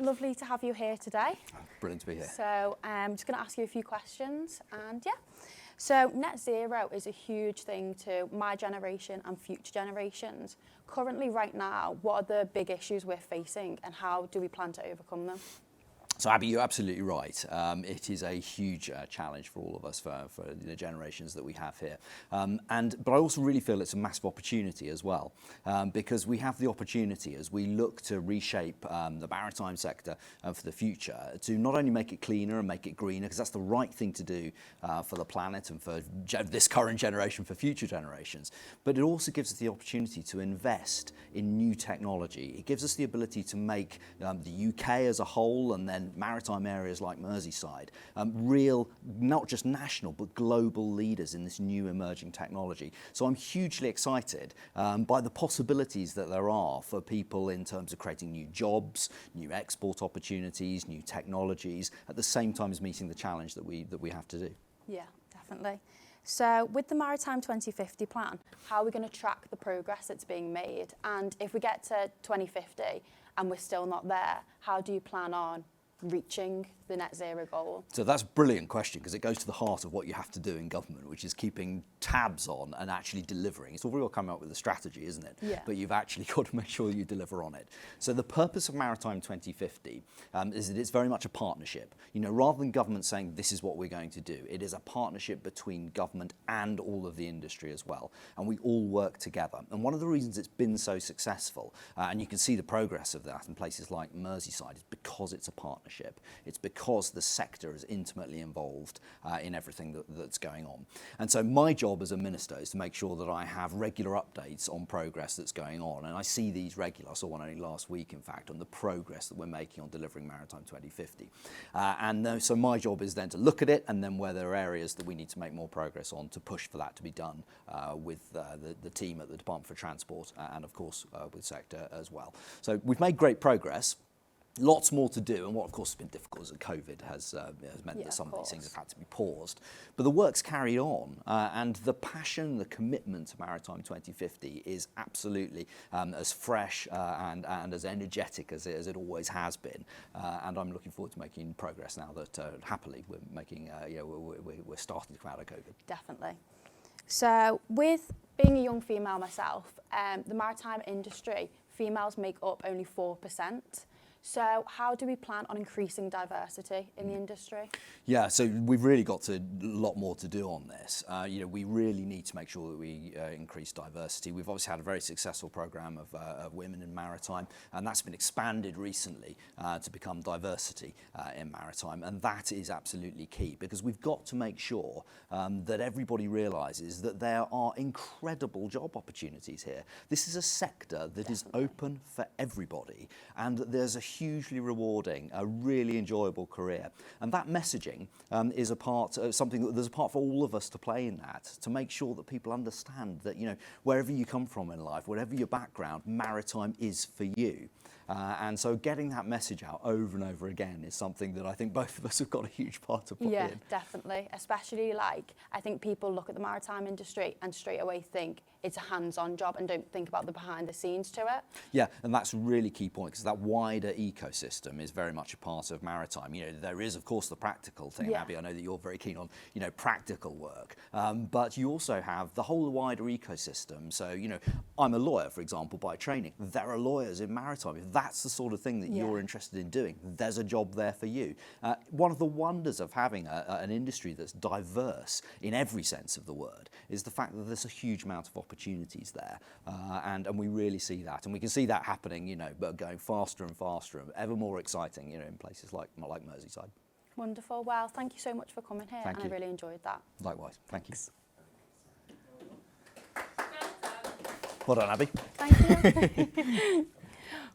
lovely to have you here today. Brilliant to be here. So I'm just going to ask you a few questions and yeah. So net zero is a huge thing to my generation and future generations. Currently right now, what are the big issues we're facing and how do we plan to overcome them? So Abby, you're absolutely right. It is a huge challenge for all of us, for the generations that we have here. But I also really feel it's a massive opportunity as well, because we have the opportunity as we look to reshape the maritime sector for the future to not only make it cleaner and make it greener, because that's the right thing to do for the planet and for this current generation, for future generations, but it also gives us the opportunity to invest in new technology. It gives us the ability to make the UK as a whole and then maritime areas like Merseyside, real, not just national, but global leaders in this new emerging technology. So I'm hugely excited by the possibilities that there are for people in terms of creating new jobs, new export opportunities, new technologies, at the same time as meeting the challenge that we have to do. Yeah, definitely. So with the Maritime 2050 plan, how are we going to track the progress that's being made? And if we get to 2050 and we're still not there, how do you plan on reaching the net zero goal? So that's a brilliant question, because it goes to the heart of what you have to do in government, which is keeping tabs on and actually delivering. It's all very well coming up with a strategy, isn't it? Yeah. But you've actually got to make sure you deliver on it. So the purpose of Maritime 2050 is that it's very much a partnership. You know, rather than government saying this is what we're going to do, it is a partnership between government and all of the industry as well. And we all work together. And one of the reasons it's been so successful, and you can see the progress of that in places like Merseyside, is because it's a partnership. It's because the sector is intimately involved in everything that's going on. And so my job as a minister is to make sure that I have regular updates on progress that's going on. And I see these regular. I saw one only last week, in fact, on the progress that we're making on delivering Maritime 2050. So my job is then to look at it, and then where there are areas that we need to make more progress on, to push for that to be done with the team at the Department for Transport and, of course, with sector as well. So we've made great progress. Lots more to do, and what of course has been difficult is that COVID has meant that some of these things have had to be paused. But the work's carried on, and the passion, the commitment to Maritime 2050 is absolutely as fresh and as energetic as it always has been. And I'm looking forward to making progress now that happily we're making, we're starting to come out of COVID. Definitely. So with being a young female myself, the maritime industry, females make up only 4%. So how do we plan on increasing diversity in the industry? Yeah, so we've really got a lot more to do on this. We really need to make sure that we increase diversity. We've obviously had a very successful programme of women in maritime, and that's been expanded recently to become diversity in maritime, and that is absolutely key, because we've got to make sure that everybody realises that there are incredible job opportunities here. This is a sector that is open for everybody, and there's a hugely rewarding, a really enjoyable career. And that messaging is a part of something that there's a part for all of us to play in that, to make sure that people understand that, wherever you come from in life, whatever your background, maritime is for you. And so getting that message out over and over again is something that I think both of us have got a huge part to play in. Yeah, definitely. Especially I think people look at the maritime industry and straight away think it's a hands-on job and don't think about the behind the scenes to it. Yeah, and that's a really key point, because that wider ecosystem is very much a part of maritime. There is, of course, the practical thing, yeah. Abby. I know that you're very keen on, practical work, but you also have the whole wider ecosystem. So, I'm a lawyer, for example, by training. There are lawyers in maritime. If that's the sort of thing that you're interested in doing, there's a job there for you. One of the wonders of having an industry that's diverse in every sense of the word is the fact that there's a huge amount of opportunities there, and we really see that, and we can see that happening, but going faster and faster and ever more exciting, in places like Merseyside. Wonderful. Well, thank you so much for coming here, Thank you. I really enjoyed that. Likewise. Thank you. Well done, Abby. Thank you.